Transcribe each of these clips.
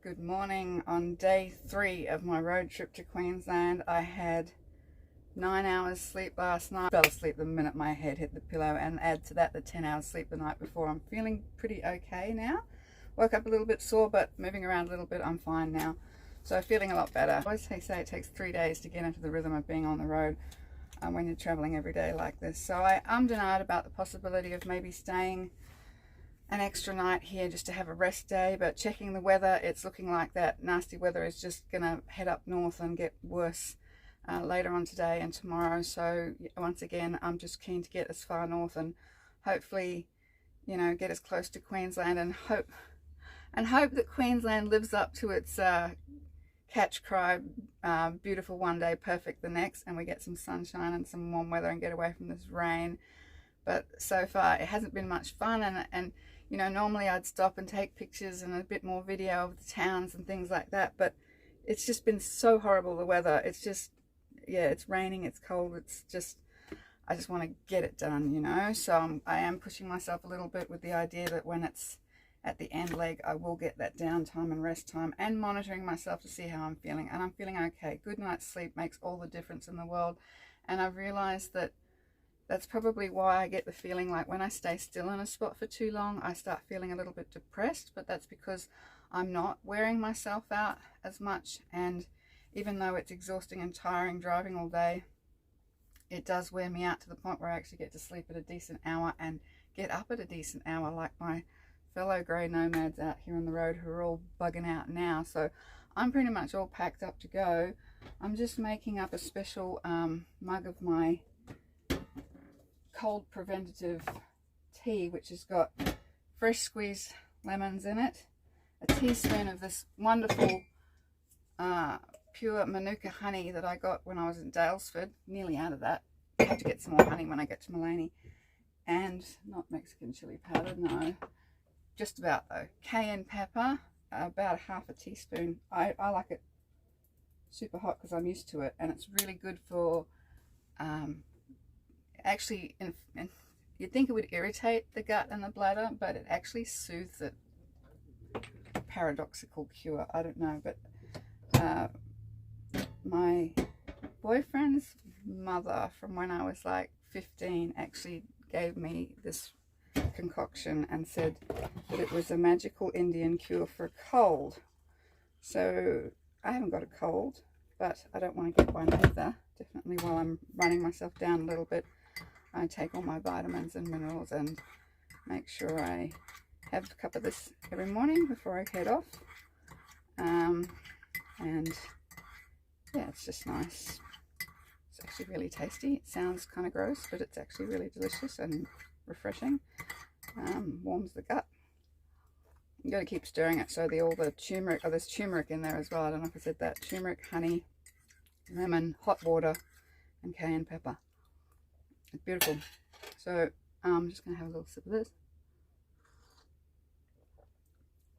Good morning. On day 3 of my road trip to Queensland, I had 9 hours sleep last night. Fell asleep the minute my head hit the pillow, and add to that the 10 hours sleep the night before. I'm feeling pretty okay now. Woke up a little bit sore, but moving around a little bit, I'm fine now. So feeling a lot better. I always say it takes 3 days to get into the rhythm of being on the road when you're traveling every day like this. So I ummed and ahed about the possibility of maybe staying an extra night here just to have a rest day, but checking the weather, it's looking like that nasty weather is just gonna head up north and get worse later on today and tomorrow. So once again, I'm just keen to get as far north and hopefully, you know, get as close to Queensland, and hope that Queensland lives up to its catch cry, beautiful one day, perfect the next, and we get some sunshine and some warm weather and get away from this rain. But so far it hasn't been much fun, and you know, normally I'd stop and take pictures and a bit more video of the towns and things like that, but it's just been so horrible, the weather. It's just, yeah, it's raining, it's cold, it's just, I just want to get it done, you know. So I am pushing myself a little bit with the idea that when it's at the end leg, I will get that downtime and rest time, and monitoring myself to see how I'm feeling. And I'm feeling okay. Good night's sleep makes all the difference in the world, and I've realized that that's probably why I get the feeling like when I stay still in a spot for too long, I start feeling a little bit depressed. But that's because I'm not wearing myself out as much, and even though it's exhausting and tiring driving all day, it does wear me out to the point where I actually get to sleep at a decent hour and get up at a decent hour, like my fellow grey nomads out here on the road who are all bugging out now. So I'm pretty much all packed up to go. I'm just making up a special mug of my cold preventative tea, which has got fresh squeezed lemons in it, a teaspoon of this wonderful pure Manuka honey that I got when I was in Daylesford. Nearly out of that. I have to get some more honey when I get to Mullaney. And not Mexican chili powder, no, just about though. Cayenne pepper, about half a teaspoon. I like it super hot because I'm used to it, and it's really good for actually, you'd think it would irritate the gut and the bladder, but it actually soothes it. Paradoxical cure, I don't know. But my boyfriend's mother from when I was like 15 actually gave me this concoction and said that it was a magical Indian cure for a cold. So I haven't got a cold, but I don't want to get one either. Definitely while I'm running myself down a little bit, I take all my vitamins and minerals and make sure I have a cup of this every morning before I head off. And yeah, it's just nice. It's actually really tasty. It sounds kind of gross, but it's actually really delicious and refreshing. Warms the gut. You got to keep stirring it so all the turmeric, oh, there's turmeric in there as well. I don't know if I said that. Turmeric, honey, lemon, hot water, and cayenne pepper. It's beautiful. So I'm just going to have a little sip of this.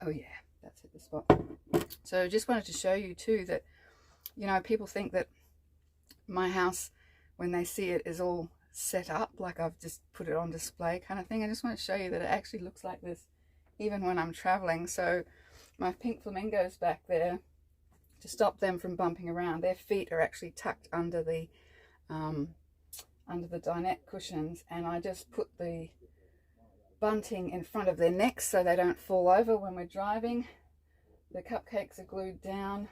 Oh yeah, that's hit the spot. So just wanted to show you too that, you know, people think that my house, when they see it, is all set up like I've just put it on display kind of thing. I just want to show you that it actually looks like this even when I'm traveling. So my pink flamingos back there, to stop them from bumping around, their feet are actually tucked under the dinette cushions, and I just put the bunting in front of their necks so they don't fall over when we're driving. The cupcakes are glued down.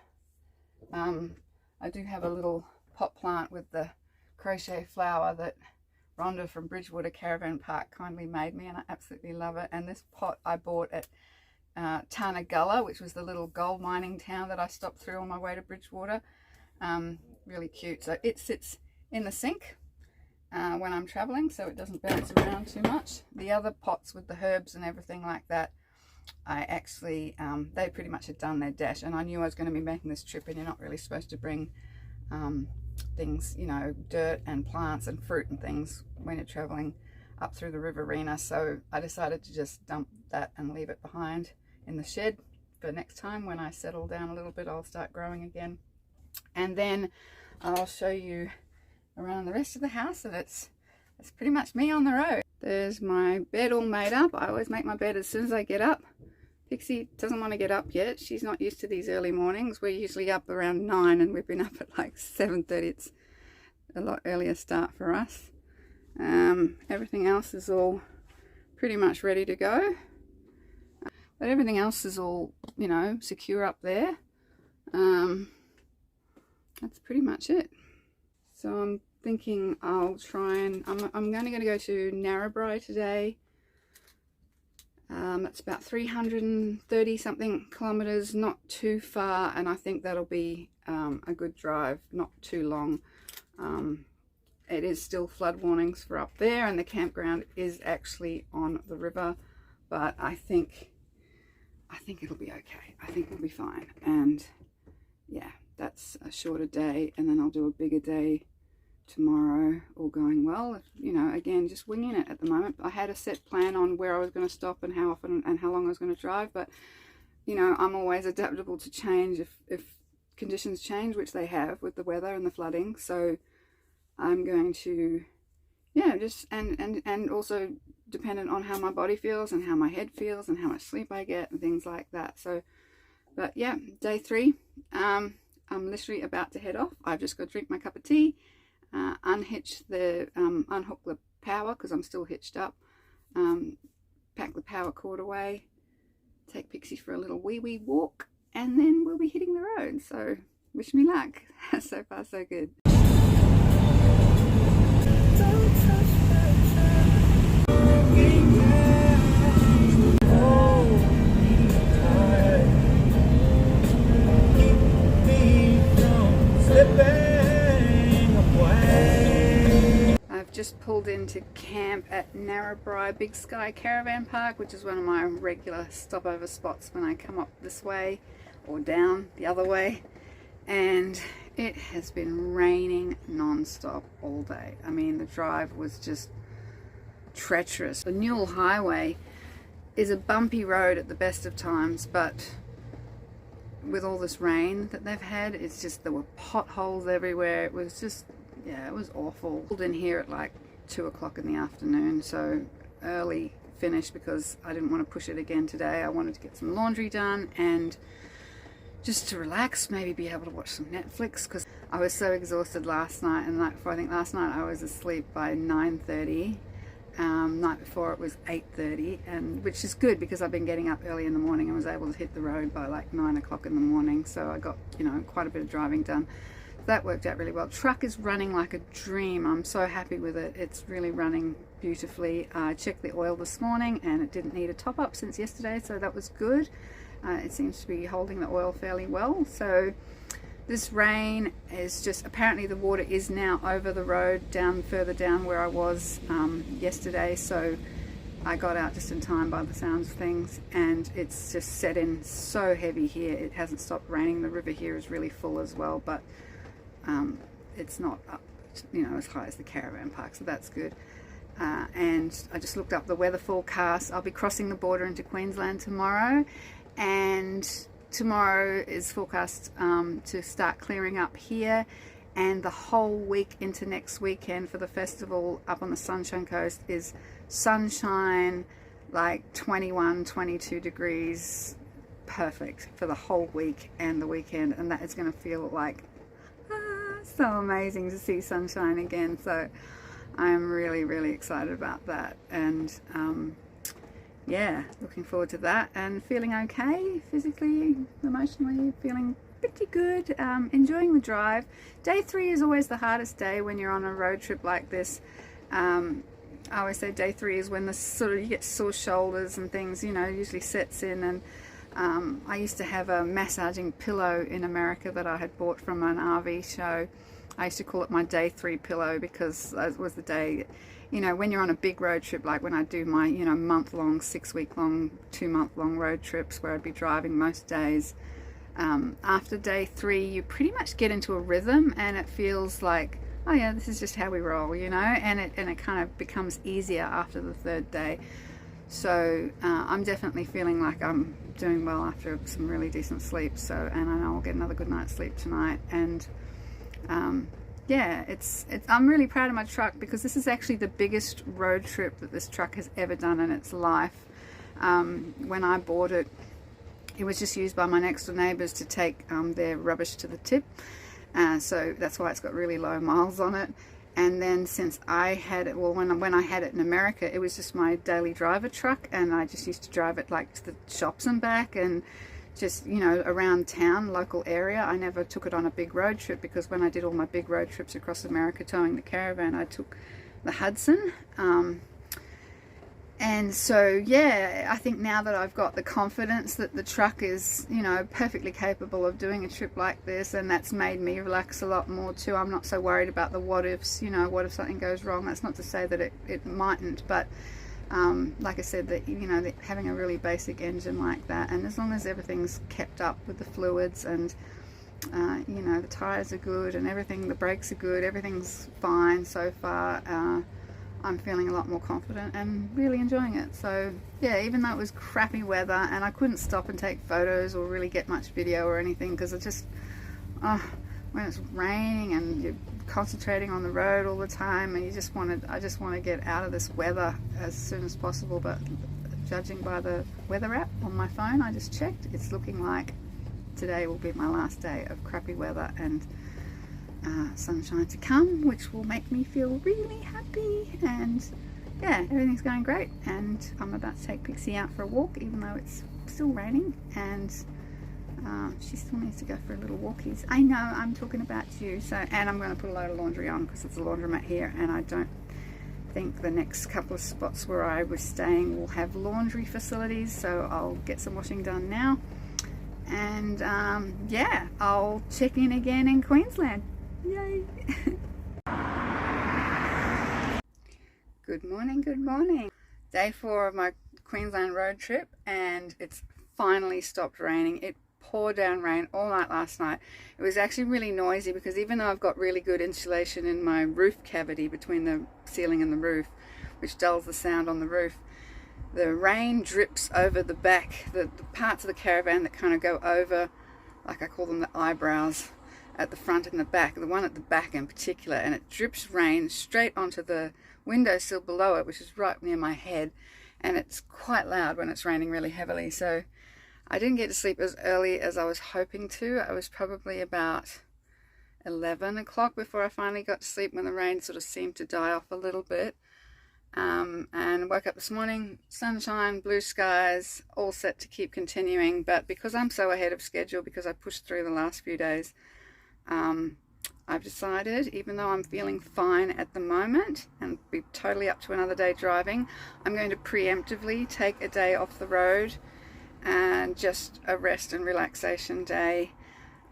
I do have a little pot plant with the crochet flower that Rhonda from Bridgewater Caravan Park kindly made me, and I absolutely love it. And this pot I bought at Tarnagulla, which was the little gold mining town that I stopped through on my way to Bridgewater. Really cute. So it sits in the sink when I'm traveling, so it doesn't bounce around too much. The other pots with the herbs and everything like that, I actually, they pretty much had done their dash, and I knew I was going to be making this trip, and you're not really supposed to bring things, you know, dirt and plants and fruit and things when you're traveling up through the Riverina. So I decided to just dump that and leave it behind in the shed for next time. When I settle down a little bit, I'll start growing again, and then I'll show you around the rest of the house, and it's pretty much me on the road. There's my bed all made up. I always make my bed as soon as I get up. Pixie doesn't want to get up yet. She's not used to these early mornings. We're usually up around 9 and we've been up at like 7:30. It's a lot earlier start for us. Everything else is all pretty much ready to go. But everything else is all, you know, secure up there. That's pretty much it. So I'm thinking I'll try and, I'm going to go to Narrabri today. It's about 330 something kilometers, not too far, and I think that'll be a good drive, not too long. It is still flood warnings for up there, and the campground is actually on the river, but I think it'll be okay. I think we'll be fine. And yeah, that's a shorter day, and then I'll do a bigger day tomorrow, all going well. You know, again, just winging it at the moment. I had a set plan on where I was going to stop and how often and how long I was going to drive, but you know, I'm always adaptable to change if conditions change, which they have with the weather and the flooding. So I'm going to, yeah, just and also dependent on how my body feels and how my head feels and how much sleep I get and things like that. So, but yeah, day 3, I'm literally about to head off. I've just got to drink my cup of tea, unhitch the unhook the power because I'm still hitched up, pack the power cord away, take Pixie for a little wee walk, and then we'll be hitting the road. So wish me luck. So far so good. Just pulled into camp at Narrabri Big Sky Caravan Park, which is one of my regular stopover spots when I come up this way or down the other way. And it has been raining non-stop all day. I mean, the drive was just treacherous. The Newell Highway is a bumpy road at the best of times, but with all this rain that they've had, it's just, there were potholes everywhere. It was just, yeah, it was awful. Pulled in here at like 2 o'clock in the afternoon, so early finish because I didn't want to push it again today. I wanted to get some laundry done and just to relax, maybe be able to watch some Netflix because I was so exhausted last night, and the night before, I think last night I was asleep by 9:30. Night before it was 8:30, and which is good because I've been getting up early in the morning and was able to hit the road by like 9 o'clock in the morning, so I got, you know, quite a bit of driving done. That worked out really well. Truck is running like a dream. I'm so happy with it. It's really running beautifully. I checked the oil this morning and it didn't need a top up since yesterday, so that was good. It seems to be holding the oil fairly well. So this rain is just, apparently the water is now over the road down further down where I was yesterday, so I got out just in time by the sounds of things, and it's just set in so heavy here. It hasn't stopped raining. The river here is really full as well, but it's not up, you know, as high as the caravan park, so that's good. And I just looked up the weather forecast. I'll be crossing the border into Queensland tomorrow, and tomorrow is forecast to start clearing up here, and the whole week into next weekend for the festival up on the Sunshine Coast is sunshine, like 21, 22 degrees, perfect for the whole week and the weekend, and that is going to feel like so amazing to see sunshine again. So I'm really excited about that, and yeah, looking forward to that, and feeling okay physically, emotionally, feeling pretty good. Enjoying the drive. Day 3 is always the hardest day when you're on a road trip like this. I always say day 3 is when the sort of, you get sore shoulders and things, you know, usually sets in. And I used to have a massaging pillow in America that I had bought from an RV show. I used to call it my day 3 pillow because it was the day, you know, when you're on a big road trip, like when I do my, you know, month-long, 6-week-long, 2-month-long road trips where I'd be driving most days. After day 3, you pretty much get into a rhythm, and it feels like, oh yeah, this is just how we roll, you know, and it kind of becomes easier after the 3rd day. So I'm definitely feeling like I'm doing well after some really decent sleep. So, and I know I'll get another good night's sleep tonight. And yeah, I'm really proud of my truck because this is actually the biggest road trip that this truck has ever done in its life. When I bought it, It was just used by my next door neighbours to take their rubbish to the tip. So that's why it's got really low miles on it. And then since I had it, well, when I had it in America, it was just my daily driver truck, and I just used to drive it like to the shops and back, and just, you know, around town, local area. I never took it on a big road trip, because when I did all my big road trips across America towing the caravan, I took the Hudson. And so, yeah, I think now that I've got the confidence that the truck is, you know, perfectly capable of doing a trip like this, and that's made me relax a lot more too. I'm not so worried about the what ifs, you know, what if something goes wrong. That's not to say that it mightn't, but like I said, that, you know, having a really basic engine like that, and as long as everything's kept up with the fluids, and you know, the tires are good and everything, the brakes are good, everything's fine so far, I'm feeling a lot more confident and really enjoying it. So yeah, even though it was crappy weather and I couldn't stop and take photos or really get much video or anything, because it just, when it's raining and you're concentrating on the road all the time, and I just want to get out of this weather as soon as possible. But judging by the weather app on my phone, I just checked, it's looking like today will be my last day of crappy weather and sunshine to come, which will make me feel really happy. And yeah, everything's going great, and I'm about to take Pixie out for a walk, even though it's still raining, and she still needs to go for a little walkies. I know, I'm talking about you. So, and I'm going to put a load of laundry on, because it's a laundromat here, and I don't think the next couple of spots where I was staying will have laundry facilities, so I'll get some washing done now, and yeah, I'll check in again in Queensland. Yay! Good morning, good morning. Day 4 of my Queensland road trip, and it's finally stopped raining. It poured down rain all night last night. It was actually really noisy, because even though I've got really good insulation in my roof cavity between the ceiling and the roof, which dulls the sound on the roof, the rain drips over the back, the parts of the caravan that kind of go over, like I call them the eyebrows, at the front and the back, the one at the back in particular, and it drips rain straight onto the windowsill below it, which is right near my head, and it's quite loud when it's raining really heavily. So I didn't get to sleep as early as I was hoping to. I was probably about 11 o'clock before I finally got to sleep, when the rain sort of seemed to die off a little bit. And woke up this morning, sunshine, blue skies, all set to keep continuing. But because I'm so ahead of schedule, because I pushed through the last few days, I've decided, even though I'm feeling fine at the moment and be totally up to another day driving, I'm going to preemptively take a day off the road and just a rest and relaxation day.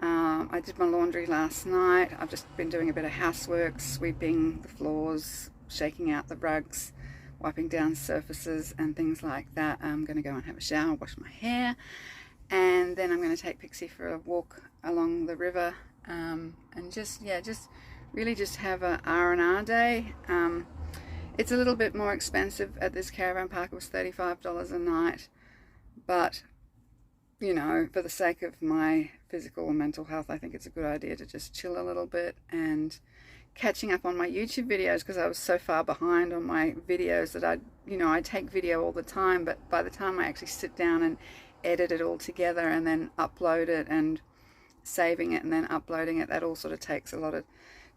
I did my laundry last night. I've just been doing a bit of housework, sweeping the floors, shaking out the rugs, wiping down surfaces and things like that. I'm going to go and have a shower, wash my hair, and then I'm going to take Pixie for a walk along the river, and just really just have a R&R day. It's a little bit more expensive at this caravan park. It was $35 a night, but you know, for the sake of my physical and mental health, I think it's a good idea to just chill a little bit. And catching up on my YouTube videos, because I was so far behind on my videos that I take video all the time, but by the time I actually sit down and edit it all together and then upload it, and saving it and then uploading it, that all sort of takes a lot of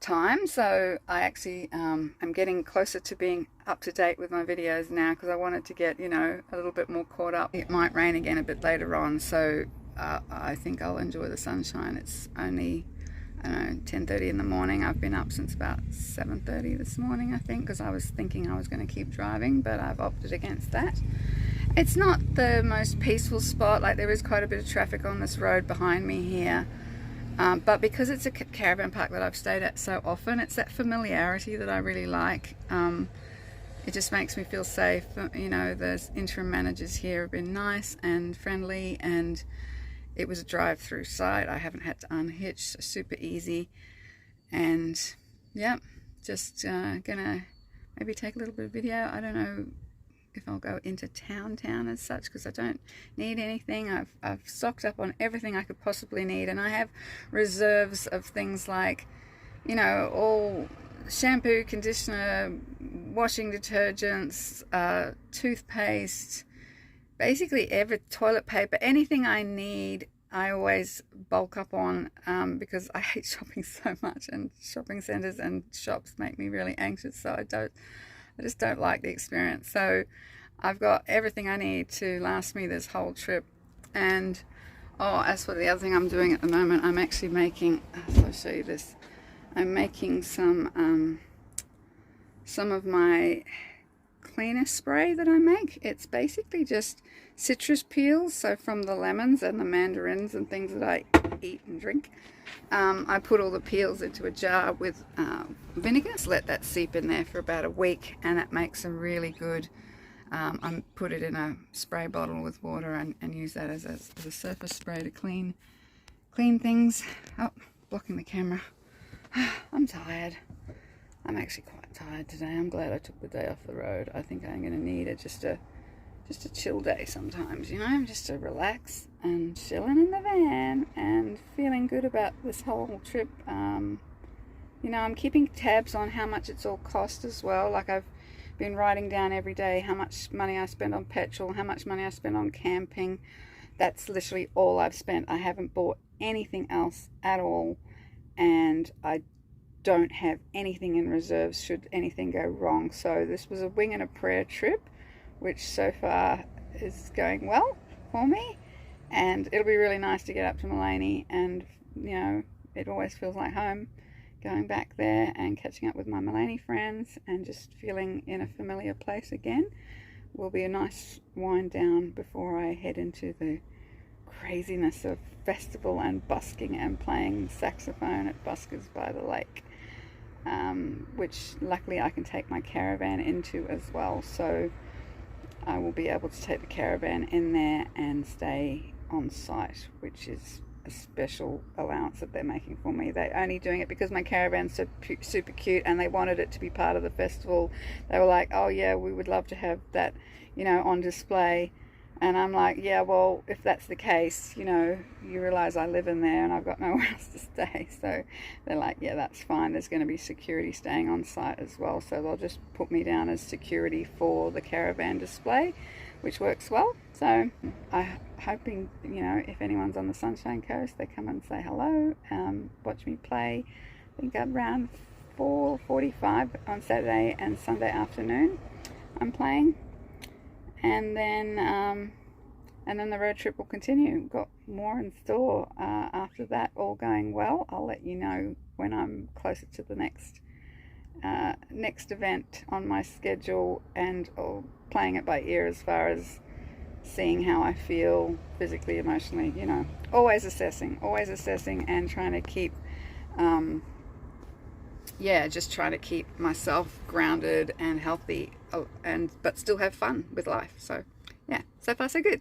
time. So I actually am getting closer to being up to date with my videos now, because I wanted to get, you know, a little bit more caught up. It might rain again a bit later on, so I think I'll enjoy the sunshine. It's only, I don't know, 10:30 in the morning. I've been up since about 7:30 this morning, I think, because I was thinking I was going to keep driving, but I've opted against that. It's not the most peaceful spot. Like, there is quite a bit of traffic on this road behind me here, but because it's a caravan park that I've stayed at so often, it's that familiarity that I really like. It just makes me feel safe. You know, the interim managers here have been nice and friendly, and it was a drive-through site. I haven't had to unhitch, super easy. And yeah, just gonna maybe take a little bit of video. I don't know if I'll go into town as such, because I don't need anything. I've stocked up on everything I could possibly need, and I have reserves of things like, you know, all shampoo, conditioner, washing detergents, toothpaste, basically every toilet paper, anything I need, I always bulk up on, because I hate shopping so much, and shopping centres and shops make me really anxious, so I just don't like the experience. So I've got everything I need to last me this whole trip. And as for the other thing I'm doing at the moment, I'm actually making, so I'll show you this, I'm making some of my cleaner spray that I make. It's basically just citrus peels, so from the lemons and the mandarins and things that I eat and drink. I put all the peels into a jar with vinegar, so let that seep in there for about a week, and that makes a really good, I put it in a spray bottle with water and use that as a surface spray to clean things. Oh, blocking the camera. I'm tired. I'm actually quite tired today. I'm glad I took the day off the road. I think I'm going to need just a chill day sometimes, you know, just to relax and chilling in the van and feeling good about this whole trip. You know, I'm keeping tabs on how much it's all cost as well. Like, I've been writing down every day how much money I spend on petrol, how much money I spend on camping. That's literally all I've spent. I haven't bought anything else at all, and I don't have anything in reserves should anything go wrong. So this was a wing and a prayer trip, which so far is going well for me, and it'll be really nice to get up to Mullaney, and you know, it always feels like home going back there and catching up with my Mullaney friends and just feeling in a familiar place again. Will be a nice wind down before I head into the craziness of festival and busking and playing saxophone at Buskers by the Lake, which luckily I can take my caravan into as well, so I will be able to take the caravan in there and stay on site, which is a special allowance that they're making for me. They're only doing it because my caravan's so super cute, and they wanted it to be part of the festival. They were like, oh yeah, we would love to have that, you know, on display. And I'm like, yeah, well, if that's the case, you know, you realize I live in there and I've got nowhere else to stay. So they're like, yeah, that's fine. There's going to be security staying on site as well. So they'll just put me down as security for the caravan display, which works well. So I'm hoping, you know, if anyone's on the Sunshine Coast, they come and say hello, watch me play. I think around 4:45 on Saturday and Sunday afternoon I'm playing. And then the road trip will continue. Got more in store after that, all going well. I'll let you know when I'm closer to the next event on my schedule, and playing it by ear as far as seeing how I feel physically, emotionally, you know. Always assessing and trying to keep, just trying to keep myself grounded and healthy, but still have fun with life. So yeah, so far so good.